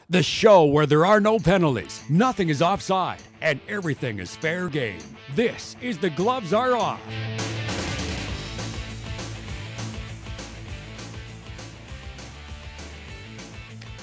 The show where there are no penalties, nothing is offside, and everything is fair game. This is The Gloves Are Off.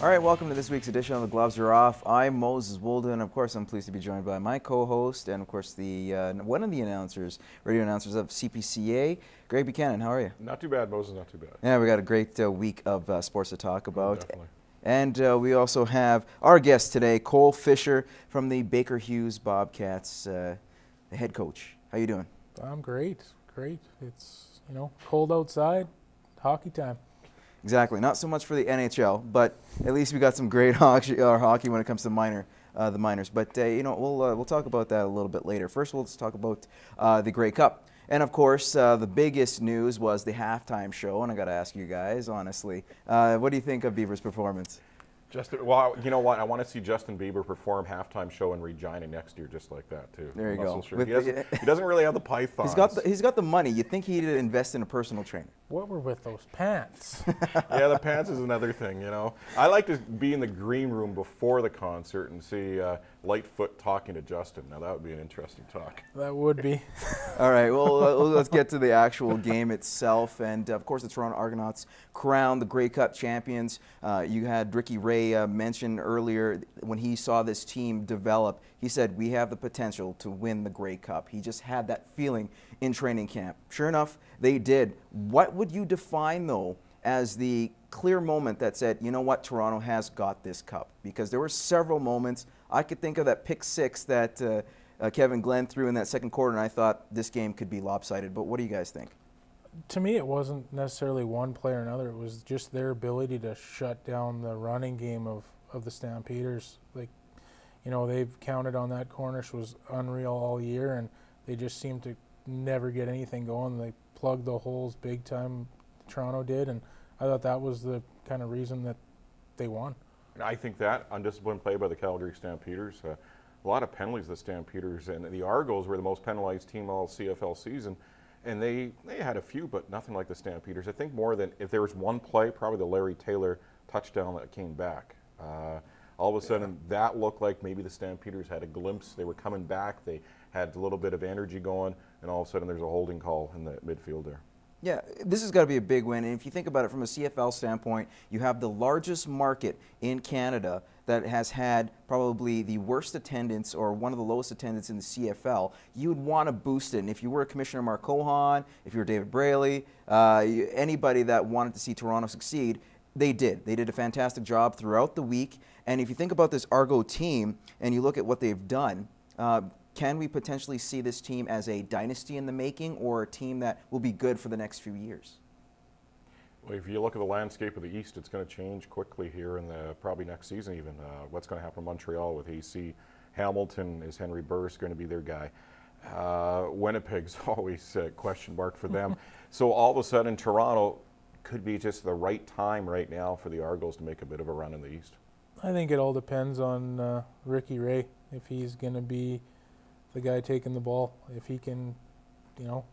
All right, welcome to this week's edition of The Gloves Are Off. I'm Moses Wolden, and of course I'm pleased to be joined by my co-host and of course the one of the announcers, radio announcers of CPCA, Greg Buchanan. How are you? Not too bad, Moses, not too bad. Yeah, we got a great week of sports to talk about. Definitely. And we also have our guest today, Cole Fisher from the Baker Hughes Bobcats, the head coach. How you doing? I'm great. It's, cold outside, hockey time. Exactly. Not so much for the NHL, but at least we got some great hockey when it comes to the minors. But we'll talk about that a little bit later. First, we'll just talk about the Grey Cup. And of course, the biggest news was the halftime show. And I got to ask you guys, honestly, what do you think of Bieber's performance? Well, you know what? I want to see Justin Bieber perform halftime show in Regina next year, just like that too. There you go. He doesn't really have the pythons. He's got the money. You'd think he'd invest in a personal trainer. What were with those pants? Yeah, the pants is another thing. I like to be in the green room before the concert and see Lightfoot talking to Justin. Now that would be an interesting talk. That would be. All right. Well, let's get to the actual game itself. And of course, the Toronto Argonauts crowned the Grey Cup champions. You had Ricky Ray mention earlier when he saw this team develop, he said, we have the potential to win the Grey Cup. He just had that feeling in training camp. Sure enough, they did. What would you define, though, as the clear moment that said, you know what, Toronto has got this cup? Because there were several moments. I could think of that pick six that Kevin Glenn threw in that second quarter, and I thought this game could be lopsided. But what do you guys think? To me, it wasn't necessarily one play or another. It was just their ability to shut down the running game of the Stampeders. They've counted on that. Cornish was unreal all year, and they just seemed to never get anything going. They plugged the holes big time, Toronto did, and I thought that was the kind of reason that they won. I think that undisciplined play by the Calgary Stampeders, a lot of penalties the Stampeders, and the Argos were the most penalized team all CFL season. And they had a few, but nothing like the Stampeders. I think more than, if there was one play, probably the Larry Taylor touchdown that came back. All of a sudden, that looked like maybe the Stampeders had a glimpse. They were coming back. They had a little bit of energy going, and all of a sudden there's a holding call in the midfield there. Yeah, this has got to be a big win. And if you think about it from a CFL standpoint, you have the largest market in Canada that has had probably the worst attendance or one of the lowest attendance in the CFL. You would want to boost it. And if you were Commissioner Mark Cohan, if you were David Braley, anybody that wanted to see Toronto succeed, they did. They did a fantastic job throughout the week. And if you think about this Argo team and you look at what they've done, can we potentially see this team as a dynasty in the making or a team that will be good for the next few years? Well, if you look at the landscape of the East, it's going to change quickly here in probably next season even. What's going to happen in Montreal with AC? Hamilton, is Henry Burris going to be their guy? Winnipeg's always a question mark for them. So all of a sudden, Toronto could be just the right time right now for the Argos to make a bit of a run in the East. I think it all depends on Ricky Ray, if he's going to be the guy taking the ball. If he can,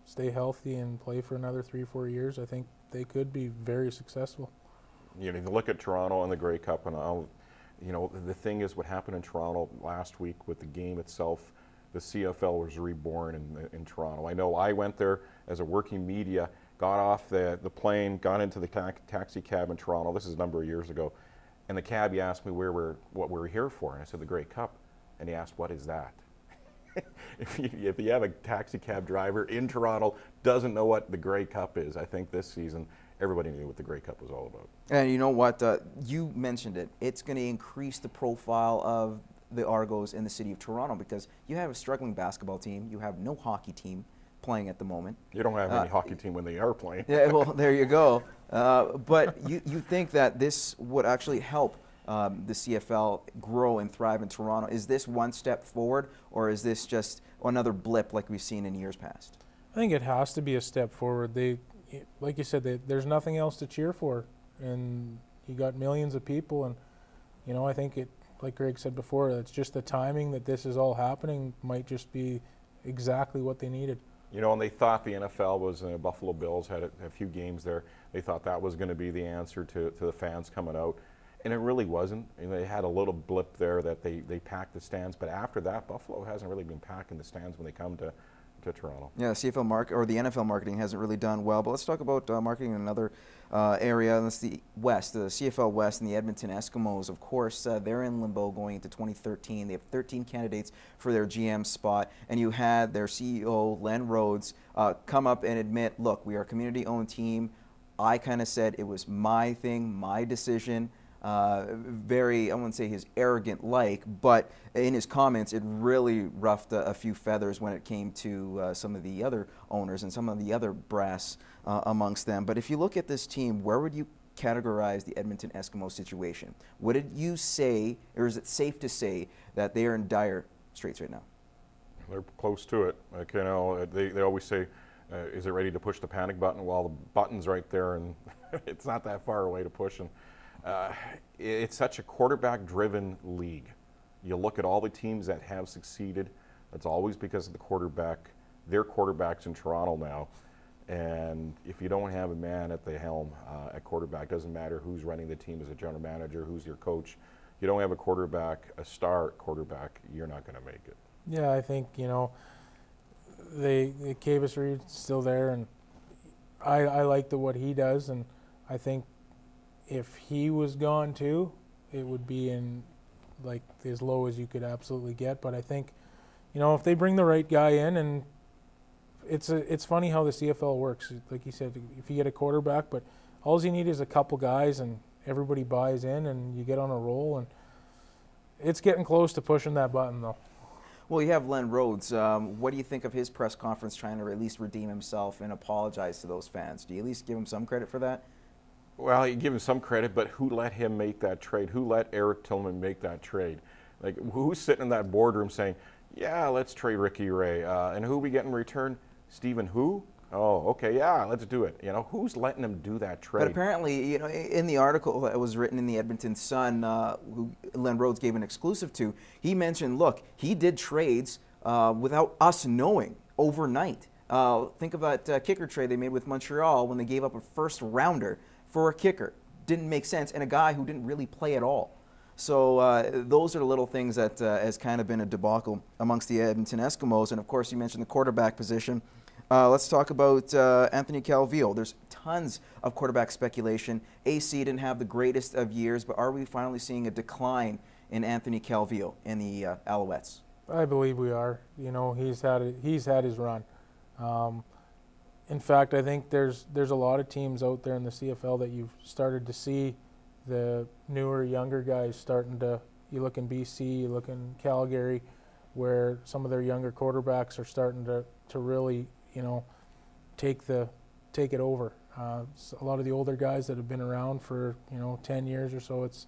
stay healthy and play for another 3-4 years, I think they could be very successful. You look at Toronto and the Grey Cup, and the thing is, what happened in Toronto last week with the game itself, the CFL was reborn in Toronto. I know I went there as a working media, got off the plane, got into the taxi cab in Toronto. This is a number of years ago, and the cabbie asked me what we're here for, and I said the Grey Cup, and he asked, "What is that?" If you have a taxi cab driver in Toronto doesn't know what the Grey Cup is, I think this season everybody knew what the Grey Cup was all about. And you know what? You mentioned it. It's going to increase the profile of the Argos in the city of Toronto because you have a struggling basketball team. You have no hockey team playing at the moment. You don't have any hockey team when they are playing. Yeah, well, there you go. But you think that this would actually help the CFL grow and thrive in Toronto? Is this one step forward, or is this just another blip like we've seen in years past? I think it has to be a step forward. Like you said, there's nothing else to cheer for, and you got millions of people, and I think it, like Greg said before, it's just the timing that this is all happening might just be exactly what they needed. And they thought the NFL was, Buffalo Bills had a few games there. They thought that was going to be the answer to the fans coming out. And it really wasn't. And they had a little blip there that they packed the stands, but after that, Buffalo hasn't really been packing the stands when they come to Toronto. Yeah, the NFL marketing hasn't really done well. But let's talk about marketing in another area, and that's the West, the CFL West, and the Edmonton Eskimos. Of course, they're in limbo going into 2013. They have 13 candidates for their GM spot, and you had their CEO, Len Rhodes, come up and admit, look, we are a community-owned team. I kind of said it was my thing, my decision. Very, I wouldn't say he's arrogant like, but in his comments it really ruffled a few feathers when it came to some of the other owners and some of the other brass amongst them. But if you look at this team, where would you categorize the Edmonton Eskimos situation? What did you say, or is it safe to say that they are in dire straits right now? They're close to it. Like, you know, they always say, is it ready to push the panic button? Well, the button's right there, and it's not that far away to push. And it's such a quarterback-driven league. You look at all the teams that have succeeded, that's always because of the quarterback. Their quarterback's in Toronto now, and if you don't have a man at the helm at quarterback, doesn't matter who's running the team as a general manager, who's your coach, you don't have a quarterback, a star quarterback, you're not going to make it. Yeah, I think, you know, the Cavis Reed's still there, and I like what he does, and I think if he was gone too, it would be in like as low as you could absolutely get. But I think, you know, if they bring the right guy in, and it's funny how the CFL works. Like you said, if you get a quarterback, but all you need is a couple guys, and everybody buys in, and you get on a roll. And it's getting close to pushing that button, though. Well, you have Len Rhodes. What do you think of his press conference trying to at least redeem himself and apologize to those fans? Do you at least give him some credit for that? Well, you give him some credit, but who let him make that trade? Who let Eric Tillman make that trade? Like, who's sitting in that boardroom saying, yeah, let's trade Ricky Ray, and who we get in return? Stephen who? Oh, okay, yeah, let's do it. You know, who's letting him do that trade? But apparently, you know, in the article that was written in the Edmonton Sun, who Len Rhodes gave an exclusive to, he mentioned, look, he did trades without us knowing overnight. Think of that kicker trade they made with Montreal when they gave up a first rounder for a kicker. Didn't make sense, and a guy who didn't really play at all. So those are the little things that has kind of been a debacle amongst the Edmonton Eskimos. And of course, you mentioned the quarterback position. Let's talk about Anthony Calvillo. There's tons of quarterback speculation. AC didn't have the greatest of years, but are we finally seeing a decline in Anthony Calvillo and the Alouettes? I believe we are. You know, he's had his run. In fact, I think there's a lot of teams out there in the CFL that you've started to see the newer, younger guys starting to. You look in BC, you look in Calgary, where some of their younger quarterbacks are starting to really, you know, take it over. A lot of the older guys that have been around for, you know, 10 years or so, it's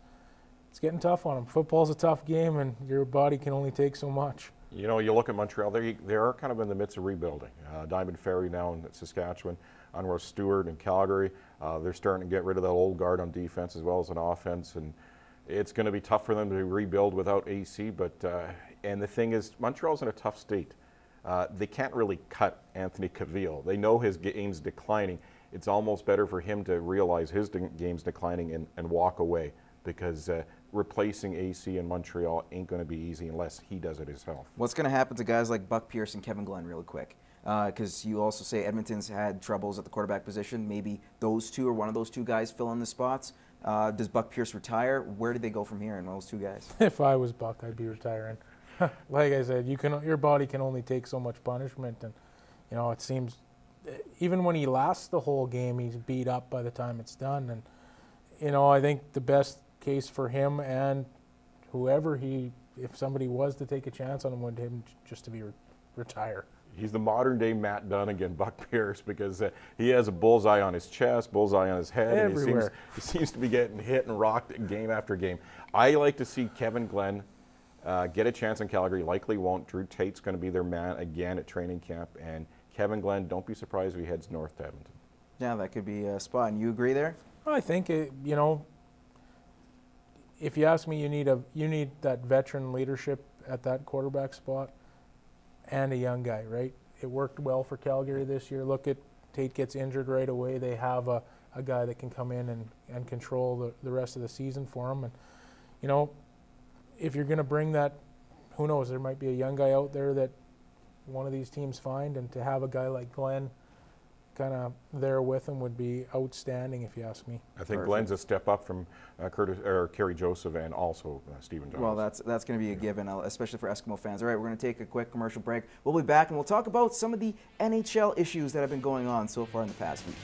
getting tough on them. Football's a tough game, and your body can only take so much. You know, you look at Montreal, they are kind of in the midst of rebuilding. Diamond Ferry now in Saskatchewan, Unruh Stewart in Calgary. They're starting to get rid of that old guard on defense as well as on offense, and it's going to be tough for them to rebuild without AC. But and the thing is, Montreal's in a tough state. They can't really cut Anthony Calvillo. They know his game's declining. It's almost better for him to realize his game's declining and walk away, because replacing AC in Montreal ain't going to be easy unless he does it himself. What's going to happen to guys like Buck Pierce and Kevin Glenn really quick? Because you also say Edmonton's had troubles at the quarterback position. Maybe those two or one of those two guys fill in the spots. Does Buck Pierce retire? Where do they go from here in those two guys? If I was Buck, I'd be retiring. Like I said, your body can only take so much punishment, and you know, it seems even when he lasts the whole game, he's beat up by the time it's done. And you know, I think the best case for him and whoever if somebody was to take a chance on him, would him just to be retire. He's the modern day Matt Dunnigan, Buck Pierce, because he has a bullseye on his chest, bullseye on his head, everywhere. And he seems to be getting hit and rocked game after game. I like to see Kevin Glenn get a chance in Calgary. Likely won't. Drew Tate's going to be their man again at training camp, and Kevin Glenn, don't be surprised if he heads north to Edmonton. Yeah, that could be a spot. And you agree there? I think you know, if you ask me, you need that veteran leadership at that quarterback spot and a young guy, right? It worked well for Calgary this year. Look at Tate gets injured right away. They have a a guy that can come in and control the rest of the season for him. And, you know, if you're going to bring that, who knows, there might be a young guy out there that one of these teams find, and to have a guy like Glenn kind of there with him would be outstanding, if you ask me. I think Glenn's a step up from Kerry Joseph and also Stephen Jones. Well, that's going to be a given, especially for Eskimo fans. All right, we're going to take a quick commercial break. We'll be back, and we'll talk about some of the NHL issues that have been going on so far in the past week.